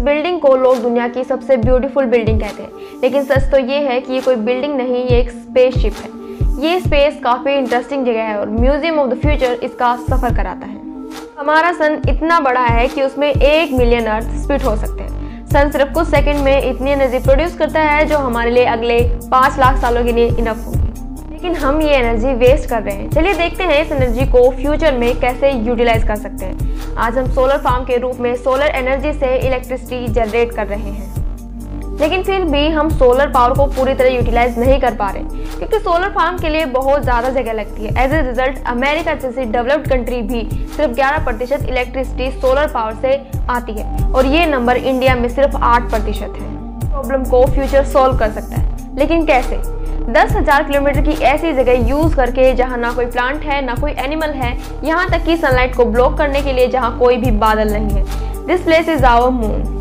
Building को लोग दुनिया की सबसे ब्यूटीफुल बिल्डिंग कहते हैं, लेकिन सच तो ये है कि ये कोई बिल्डिंग नहीं, ये एक स्पेसशिप है। ये स्पेस काफ़ी इंटरेस्टिंग जगह है और म्यूजियम ऑफ द फ्यूचर इसका सफ़र कराता है। हमारा सन इतना बड़ा है कि उसमें 1 मिलियन अर्थ स्प्लिट हो सकते हैं। सन सिर्फ कुछ सेकंड में इतनी एनर्जी प्रोड्यूस करता है जो हमारे लिए अगले 5 लाख सालों के लिए इनफ होगी, लेकिन हम ये एनर्जी वेस्ट कर रहे हैं। चलिए देखते हैं इस एनर्जी को फ्यूचर में कैसे यूटिलाइज कर सकते हैं। आज हम सोलर फार्म के रूप में सोलर एनर्जी से इलेक्ट्रिसिटी जनरेट कर रहे हैं, लेकिन फिर भी हम सोलर पावर को पूरी तरह यूटिलाइज नहीं कर पा रहे, क्योंकि सोलर फार्म के लिए बहुत ज़्यादा जगह लगती है। एज ए रिजल्ट अमेरिका जैसी डेवलप्ड कंट्री भी सिर्फ 11% इलेक्ट्रिसिटी सोलर पावर से आती है, और ये नंबर इंडिया में सिर्फ 8% है। प्रॉब्लम को फ्यूचर सॉल्व कर सकता है, लेकिन कैसे? 10,000 किलोमीटर की ऐसी जगह यूज करके जहाँ ना कोई प्लांट है ना कोई एनिमल है, यहाँ तक कि सनलाइट को ब्लॉक करने के लिए जहाँ कोई भी बादल नहीं है। This place is our moon.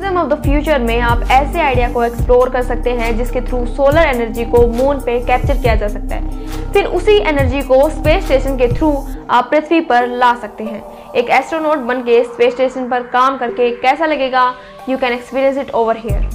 Museum of the future में आप ऐसे आइडिया को एक्सप्लोर कर सकते हैं जिसके थ्रू सोलर एनर्जी को मून पे कैप्चर किया जा सकता है, फिर उसी एनर्जी को स्पेस स्टेशन के थ्रू आप पृथ्वी पर ला सकते हैं। एक एस्ट्रोनॉट बन के स्पेस स्टेशन पर काम करके कैसा लगेगा? You can experience it over here.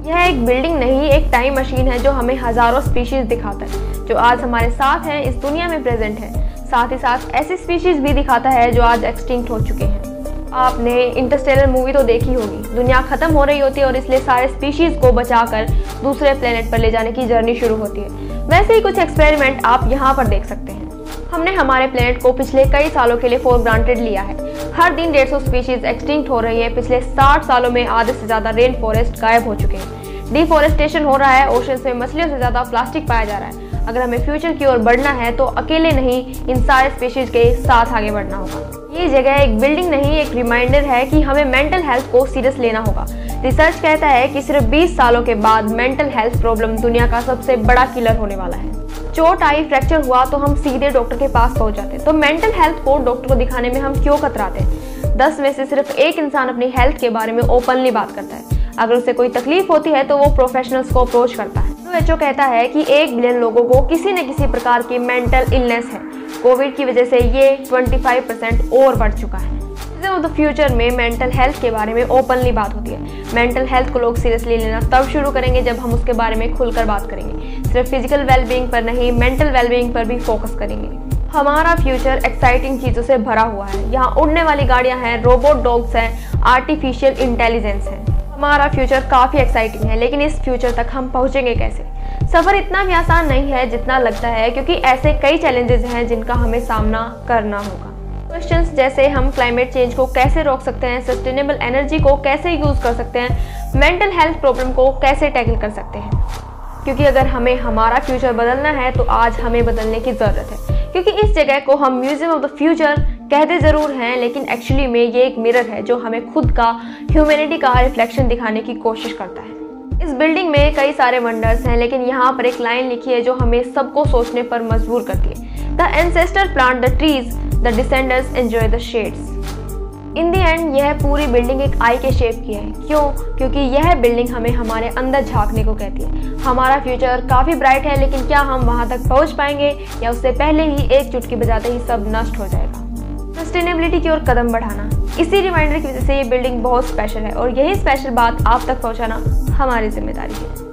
यह एक बिल्डिंग नहीं, एक टाइम मशीन है जो हमें हजारों स्पीशीज दिखाता है जो आज हमारे साथ हैं, इस दुनिया में प्रेजेंट है। साथ ही साथ ऐसी स्पीशीज भी दिखाता है जो आज एक्सटिंक्ट हो चुके हैं। आपने इंटरस्टेलर मूवी तो देखी होगी। दुनिया खत्म हो रही होती है और इसलिए सारे स्पीशीज को बचाकर दूसरे प्लेनेट पर ले जाने की जर्नी शुरू होती है। वैसे ही कुछ एक्सपेरिमेंट आप यहाँ पर देख सकते हैं। हमने हमारे प्लेनेट को पिछले कई सालों के लिए फॉर ग्रांटेड लिया है। हर दिन 150 स्पीशीज एक्सटिंक्ट हो रही है। पिछले 60 सालों में आधे से ज्यादा रेन फॉरेस्ट गायब हो चुके हैं। डिफॉरेस्टेशन हो रहा है। ओशंस में मछलियों से ज्यादा प्लास्टिक पाया जा रहा है। अगर हमें फ्यूचर की ओर बढ़ना है तो अकेले नहीं, इन सारे स्पीशीज के साथ आगे बढ़ना होगा। ये जगह एक बिल्डिंग नहीं, एक रिमाइंडर है कि हमें मेंटल हेल्थ को सीरियस लेना होगा। रिसर्च कहता है कि सिर्फ 20 सालों के बाद मेंटल हेल्थ प्रॉब्लम दुनिया का सबसे बड़ा किलर होने वाला है। चोट आई, फ्रैक्चर हुआ तो हम सीधे डॉक्टर के पास पहुंच जाते हैं, तो मेंटल हेल्थ को डॉक्टर को दिखाने में हम क्यों कतराते हैं? 10 में से सिर्फ 1 इंसान अपनी हेल्थ के बारे में ओपनली बात करता है। अगर उसे कोई तकलीफ होती है तो वो प्रोफेशनल्स को अप्रोच करता है। WHO कहता है कि 1 बिलियन लोगों को किसी न किसी प्रकार की मेंटल इलनेस है। कोविड की वजह से ये 25% और बढ़ चुका है। म्यूजियम ऑफ द फ्यूचर में मेंटल हेल्थ के बारे में ओपनली बात होती है। मेंटल हेल्थ को लोग सीरियसली लेना तब शुरू करेंगे जब हम उसके बारे में खुलकर बात करेंगे। सिर्फ फिजिकल वेलबींग पर नहीं, मेंटल वेलबींग पर भी फोकस करेंगे। हमारा फ्यूचर एक्साइटिंग चीज़ों से भरा हुआ है। यहाँ उड़ने वाली गाड़ियाँ हैं, रोबोट डॉग्स हैं, आर्टिफिशियल इंटेलिजेंस है। हमारा फ्यूचर काफ़ी एक्साइटिंग है, लेकिन इस फ्यूचर तक हम पहुँचेंगे कैसे? सफ़र इतना भी आसान नहीं है जितना लगता है, क्योंकि ऐसे कई चैलेंजेस हैं जिनका हमें सामना करना होगा। क्वेश्चंस जैसे हम क्लाइमेट चेंज को कैसे रोक सकते हैं, सस्टेनेबल एनर्जी को कैसे यूज़ कर सकते हैं, मेंटल हेल्थ प्रॉब्लम को कैसे टैकल कर सकते हैं। क्योंकि अगर हमें हमारा फ्यूचर बदलना है तो आज हमें बदलने की ज़रूरत है। क्योंकि इस जगह को हम म्यूजियम ऑफ द फ्यूचर कहते ज़रूर हैं, लेकिन एक्चुअली में ये एक मिरर है जो हमें खुद का, ह्यूमैनिटी का रिफ्लेक्शन दिखाने की कोशिश करता है। इस बिल्डिंग में कई सारे वंडर्स हैं, लेकिन यहाँ पर एक लाइन लिखी है जो हमें सबको सोचने पर मजबूर करती है। The ancestor plant the trees, the descendants enjoy the shades. In the end यह पूरी बिल्डिंग एक आई के शेप की है। क्यों? क्योंकि यह बिल्डिंग हमें हमारे अंदर झांकने को कहती है। हमारा फ्यूचर काफ़ी ब्राइट है, लेकिन क्या हम वहाँ तक पहुँच पाएंगे या उससे पहले ही एक चुटकी बजाते ही सब नष्ट हो जाएगा? सस्टेनेबिलिटी की ओर कदम बढ़ाना, इसी रिमाइंडर की वजह से ये बिल्डिंग बहुत स्पेशल है, और यही स्पेशल बात आप तक पहुँचाना हमारी जिम्मेदारी है।